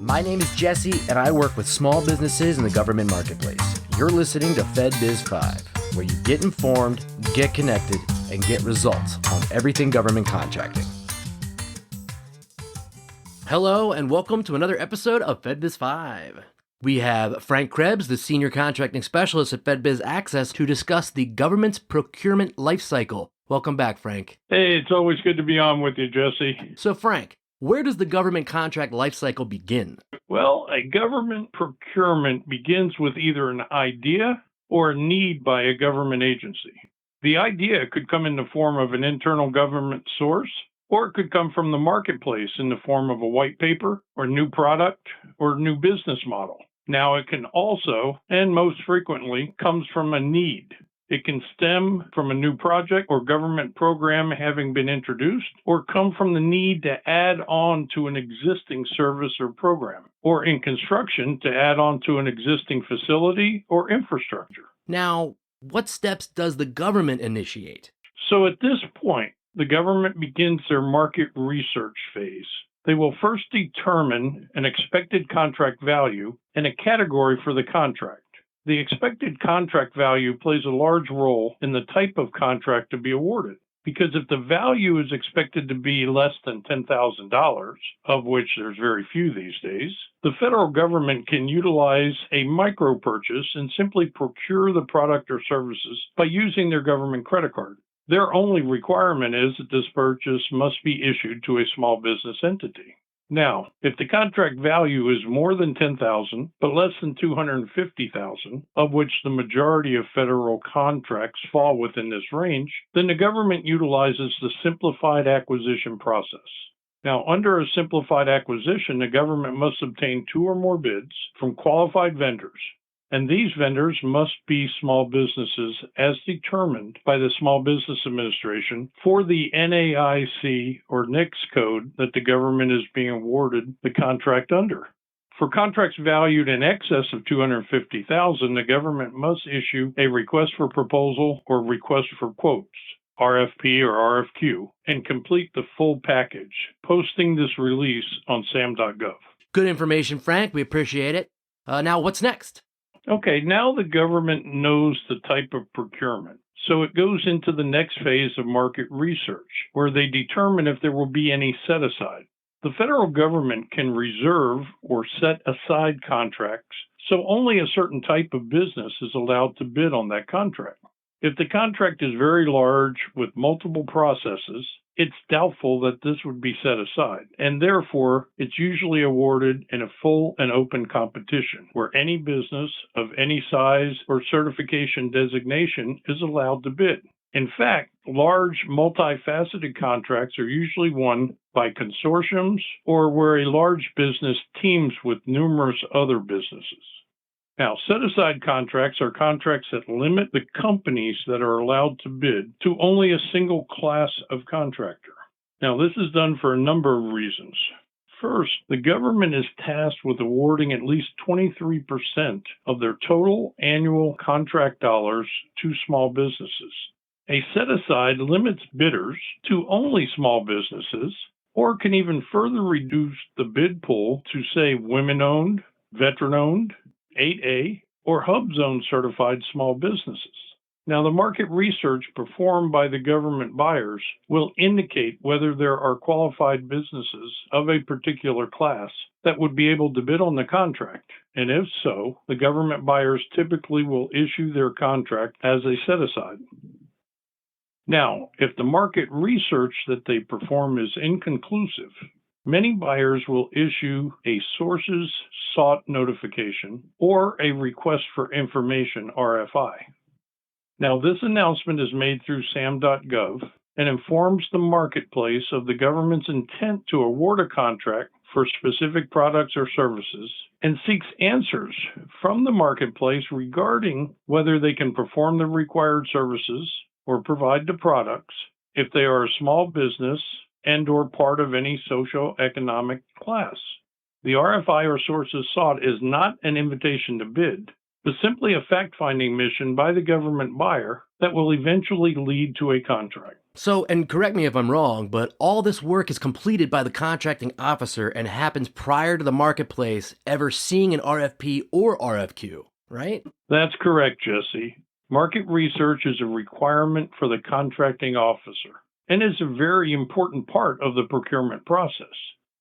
My name is Jesse, and I work with small businesses in the government marketplace. You're listening to FedBiz 5, where you get informed, get connected, and get results on everything government contracting. Hello, and welcome to another episode of FedBiz 5. We have Frank Krebs, the Senior Contracting Specialist at FedBiz Access, to discuss the government's procurement lifecycle. Welcome back, Frank. Hey, it's always good to be on with you, Jesse. So, Frank, where does the government contract lifecycle begin? Well, a government procurement begins with either an idea or a need by a government agency. The idea could come in the form of an internal government source, or it could come from the marketplace in the form of a white paper or new product or new business model. Now, it can also, and most frequently, comes from a need. It can stem from a new project or government program having been introduced, or come from the need to add on to an existing service or program, or in construction to add on to an existing facility or infrastructure. Now, what steps does the government initiate? So at this point, the government begins their market research phase. They will first determine an expected contract value and a category for the contract. The expected contract value plays a large role in the type of contract to be awarded, because if the value is expected to be less than $10,000, of which there's very few these days, the federal government can utilize a micro purchase and simply procure the product or services by using their government credit card. Their only requirement is that this purchase must be issued to a small business entity. Now, if the contract value is more than $10,000, but less than $250,000, of which the majority of federal contracts fall within this range, then the government utilizes the simplified acquisition process. Now, under a simplified acquisition, the government must obtain 2 or more bids from qualified vendors, and these vendors must be small businesses as determined by the Small Business Administration for the NAIC or NICS code that the government is being awarded the contract under. For contracts valued in excess of $250,000, the government must issue a request for proposal or request for quotes, RFP or RFQ, and complete the full package, posting this release on sam.gov. Good information, Frank. We appreciate it. Now, what's next? Okay, now the government knows the type of procurement. So it goes into the next phase of market research, where they determine if there will be any set-aside. The federal government can reserve or set aside contracts, so only a certain type of business is allowed to bid on that contract. If the contract is very large with multiple processes, it's doubtful that this would be set aside, and therefore it's usually awarded in a full and open competition where any business of any size or certification designation is allowed to bid. In fact, large multifaceted contracts are usually won by consortiums or where a large business teams with numerous other businesses. Now, set-aside contracts are contracts that limit the companies that are allowed to bid to only a single class of contractor. Now, this is done for a number of reasons. First, the government is tasked with awarding at least 23% of their total annual contract dollars to small businesses. A set-aside limits bidders to only small businesses, or can even further reduce the bid pool to, say, women-owned, veteran-owned, 8A, or Hub Zone certified small businesses. Now, the market research performed by the government buyers will indicate whether there are qualified businesses of a particular class that would be able to bid on the contract. And if so, the government buyers typically will issue their contract as a set-aside. Now, if the market research that they perform is inconclusive, many buyers will issue a sources sought notification or a request for information RFI. Now, this announcement is made through sam.gov and informs the marketplace of the government's intent to award a contract for specific products or services and seeks answers from the marketplace regarding whether they can perform the required services or provide the products if they are a small business and or part of any socio-economic class. The RFI or sources sought is not an invitation to bid, but simply a fact-finding mission by the government buyer that will eventually lead to a contract. So, and correct me if I'm wrong, but all this work is completed by the contracting officer and happens prior to the marketplace ever seeing an RFP or RFQ, right? That's correct, Jesse. Market research is a requirement for the contracting officer and is a very important part of the procurement process.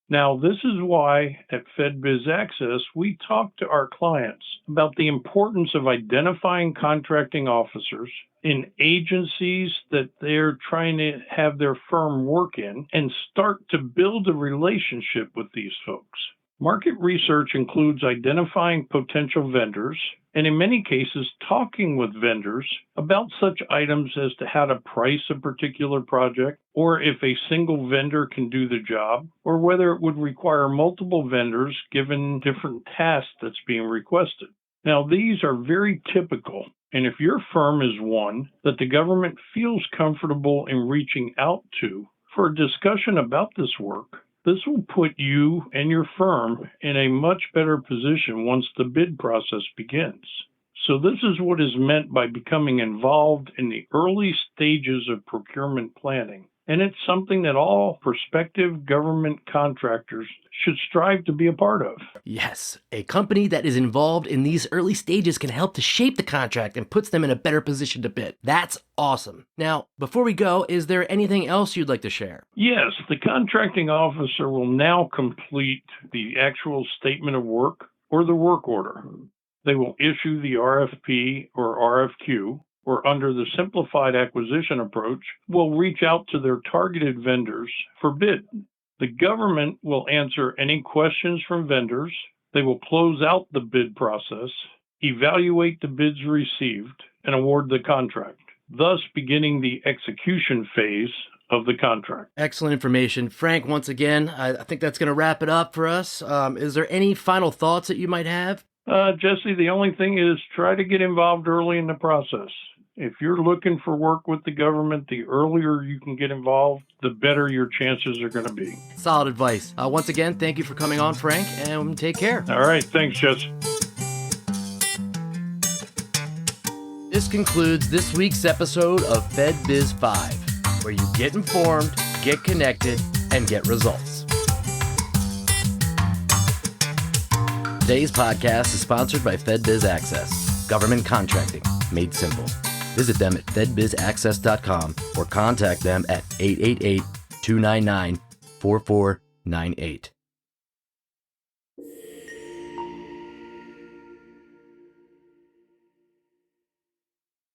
Now, this is why at FedBiz Access, we talk to our clients about the importance of identifying contracting officers in agencies that they're trying to have their firm work in and start to build a relationship with these folks. Market research includes identifying potential vendors and in many cases talking with vendors about such items as to how to price a particular project, or if a single vendor can do the job, or whether it would require multiple vendors given different tasks that's being requested. Now, these are very typical, and if your firm is one that the government feels comfortable in reaching out to for a discussion about this work, this will put you and your firm in a much better position once the bid process begins. So this is what is meant by becoming involved in the early stages of procurement planning. And it's something that all prospective government contractors should strive to be a part of. Yes, a company that is involved in these early stages can help to shape the contract and puts them in a better position to bid. That's awesome. Now, before we go, is there anything else you'd like to share? Yes, the contracting officer will now complete the actual statement of work or the work order. They will issue the RFP or RFQ, or under the simplified acquisition approach, will reach out to their targeted vendors for bid. The government will answer any questions from vendors. They will close out the bid process, evaluate the bids received, and award the contract, thus beginning the execution phase of the contract. Excellent information. Frank, once again, I think that's going to wrap it up for us. Is there any final thoughts that you might have? Jesse, the only thing is try to get involved early in the process. If you're looking for work with the government, the earlier you can get involved, the better your chances are going to be. Solid advice. Once again, thank you for coming on, Frank, and take care. All right. Thanks, Jesse. This concludes this week's episode of FedBiz 5, where you get informed, get connected, and get results. Today's podcast is sponsored by FedBiz Access, government contracting made simple. Visit them at fedbizaccess.com or contact them at 888-299-4498.